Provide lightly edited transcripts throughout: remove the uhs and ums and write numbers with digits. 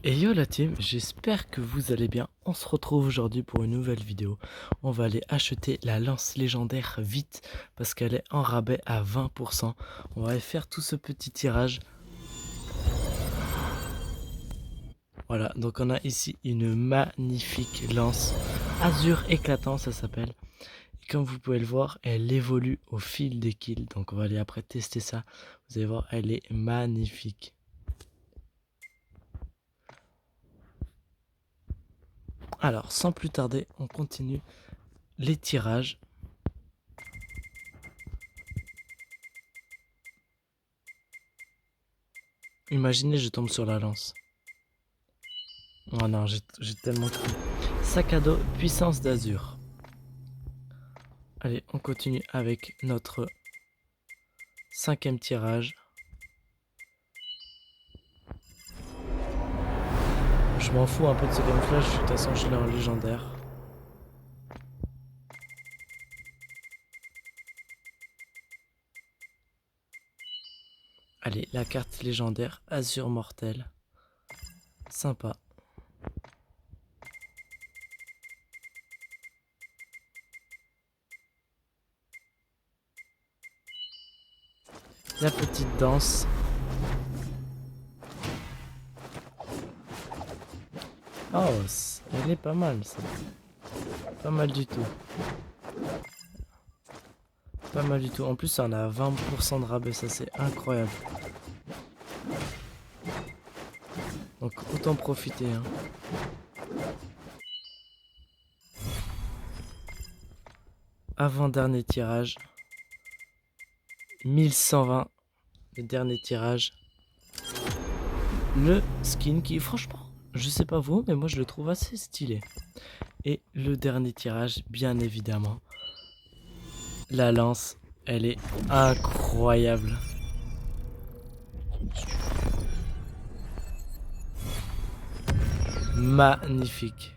Et yo la team, j'espère que vous allez bien. On se retrouve aujourd'hui pour une nouvelle vidéo. On va aller acheter la lance légendaire vite parce qu'elle est en rabais à 20%. On va aller faire tout ce petit tirage. Voilà, donc on a ici une magnifique lance azur éclatant, ça s'appelle. Et comme vous pouvez le voir, elle évolue au fil des kills. Donc on va aller après tester ça. Vous allez voir, elle est magnifique. Alors, sans plus tarder, on continue les tirages. Imaginez, je tombe sur la lance. Oh non, j'ai tellement cru. Sac à dos, puissance d'azur. Allez, on continue avec notre 5e tirage. Je m'en fous un peu de ce camouflage, de toute façon je l'ai en légendaire. Allez, la carte légendaire, azur mortel. Sympa. La petite danse. Oh, elle est pas mal ça. Pas mal du tout. Pas mal du tout. En plus, on a 20% de rabais, ça c'est incroyable. Donc autant profiter. Hein. Avant-dernier tirage. 1120. Le dernier tirage. Le skin qui, franchement, je sais pas vous, mais moi je le trouve assez stylé. Et le dernier tirage, bien évidemment. La lance, elle est incroyable. Magnifique.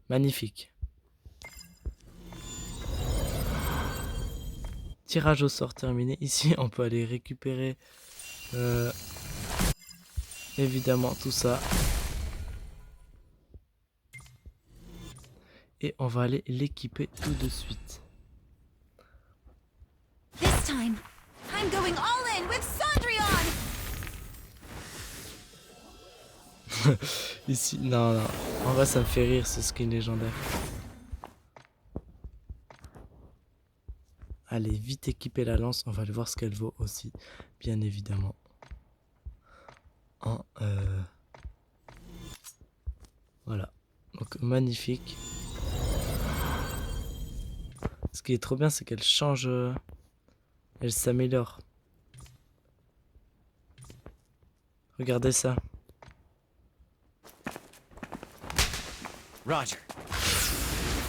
Magnifique. Tirage au sort terminé. Ici, on peut aller récupérer évidemment tout ça. Et on va aller l'équiper tout de suite. This time, I'm going all in with Cendrillon! Ici, non, non. En vrai, ça me fait rire ce skin légendaire. Allez, vite équiper la lance. On va aller voir ce qu'elle vaut aussi, bien évidemment. Voilà. Donc, magnifique. Ce qui est trop bien, c'est qu'elle change. Elle s'améliore. Regardez ça. Roger.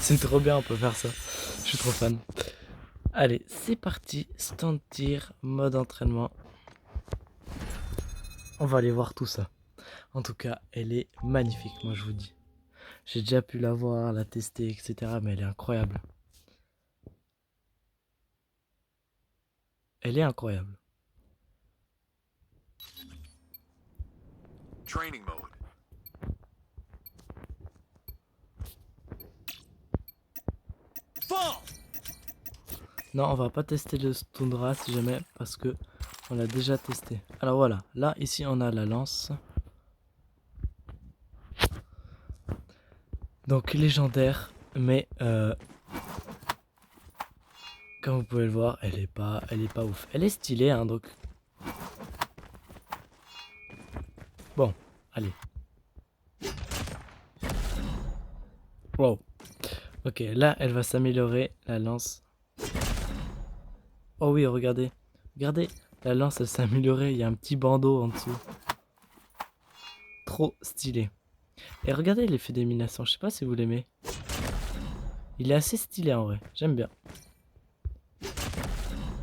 C'est trop bien, on peut faire ça. Je suis trop fan. Allez, c'est parti. Stand tir, mode entraînement. On va aller voir tout ça. En tout cas, elle est magnifique, moi je vous dis. J'ai déjà pu la voir, la tester, etc. Mais elle est incroyable. Elle est incroyable. Training mode. Fall! Non, on va pas tester le Tundra si jamais, parce que on l'a déjà testé. Alors voilà, là, ici, on a la lance. Donc légendaire, mais comme vous pouvez le voir, elle est pas ouf. Elle est stylée, hein, donc. Bon, allez. Wow. Ok, là, elle va s'améliorer, la lance. Oh oui, regardez. Regardez, la lance, elle s'est améliorée. Il y a un petit bandeau en dessous. Trop stylé. Et regardez l'effet d'élimination. Je sais pas si vous l'aimez. Il est assez stylé en vrai. J'aime bien.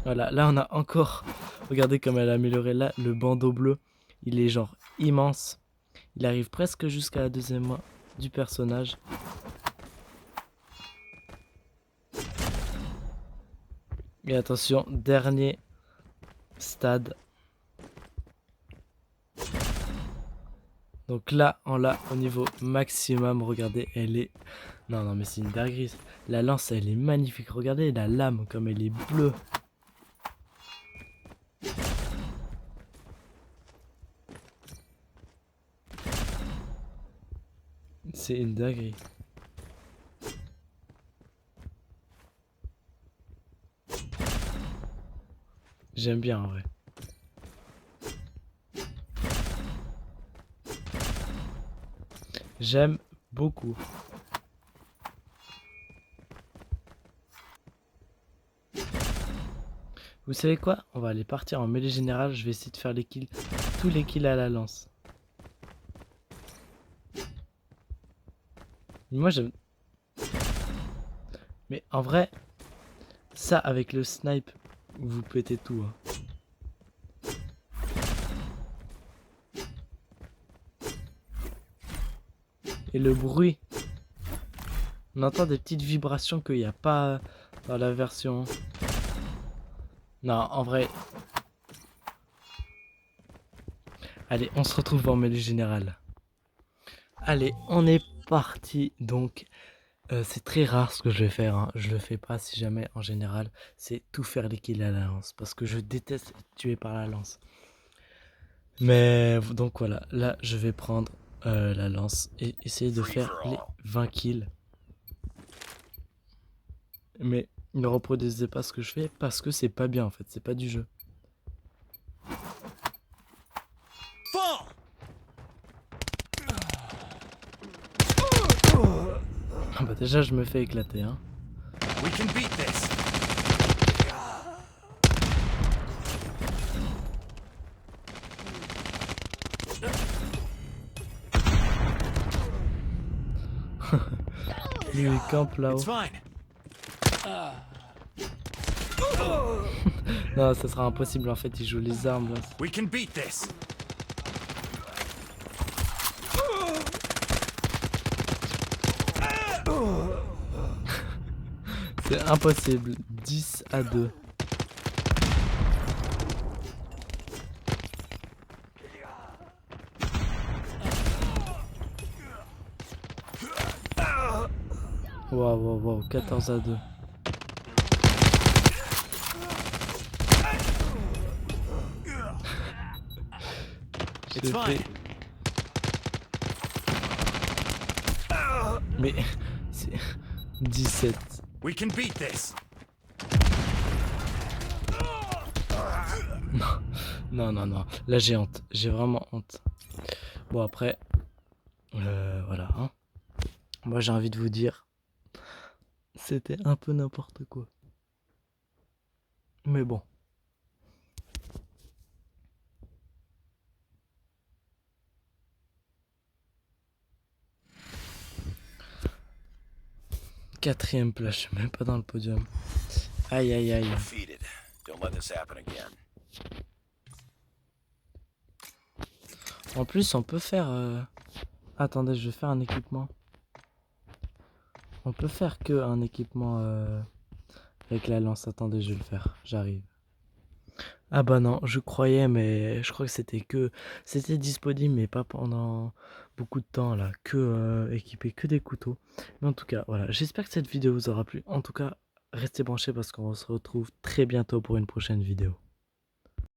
Voilà, là, on a encore... Regardez comme elle a amélioré. Là, le bandeau bleu, il est genre immense. Il arrive presque jusqu'à la deuxième main du personnage. Et attention, dernier stade. Donc là, on l'a au niveau maximum. Regardez, elle est... Non, non, mais c'est une dinguerie. La lance, elle est magnifique. Regardez la lame, comme elle est bleue. C'est une dinguerie. J'aime bien, en vrai. J'aime beaucoup. Vous savez quoi? On va aller partir en mêlée générale. Je vais essayer de faire les kills, tous les kills à la lance. Moi, j'aime... Mais en vrai, ça, avec le snipe, vous pétez tout. Hein. Et le bruit. On entend des petites vibrations qu'il n'y a pas dans la version. Non, en vrai. Allez, on se retrouve en mêlée générale. Allez, on est parti. Donc, c'est très rare ce que je vais faire. Hein. Je le fais pas si jamais en général. C'est tout faire les kills à la lance. Parce que je déteste être tué par la lance. Mais donc voilà, là je vais prendre la lance et essayer de faire les 20 kills. Mais ne reproduisez pas ce que je fais parce que c'est pas bien en fait, c'est pas du jeu. Ah bah déjà je me fais éclater hein. We can beat this. Lui il campe là-haut. Non, ça sera impossible en fait, il joue les armes là. We can beat this. C'est impossible, 10-2. Waouh, waouh, waouh, 14-2. J'ai fait... Mais c'est 17. We can beat this. Non, non, non, non. Là j'ai honte. J'ai vraiment honte. Bon après, voilà. Hein. Moi j'ai envie de vous dire, c'était un peu n'importe quoi. Mais bon. Quatrième place, je suis même pas dans le podium. Aïe aïe aïe. En plus, on peut faire... Attendez, je vais faire un équipement. On peut faire que un équipement avec la lance. Attendez, je vais le faire. J'arrive. Ah bah non, je croyais, mais je crois que c'était disponible, mais pas pendant beaucoup de temps là, que équipé que des couteaux. Mais en tout cas, voilà, j'espère que cette vidéo vous aura plu. En tout cas, restez branchés parce qu'on se retrouve très bientôt pour une prochaine vidéo.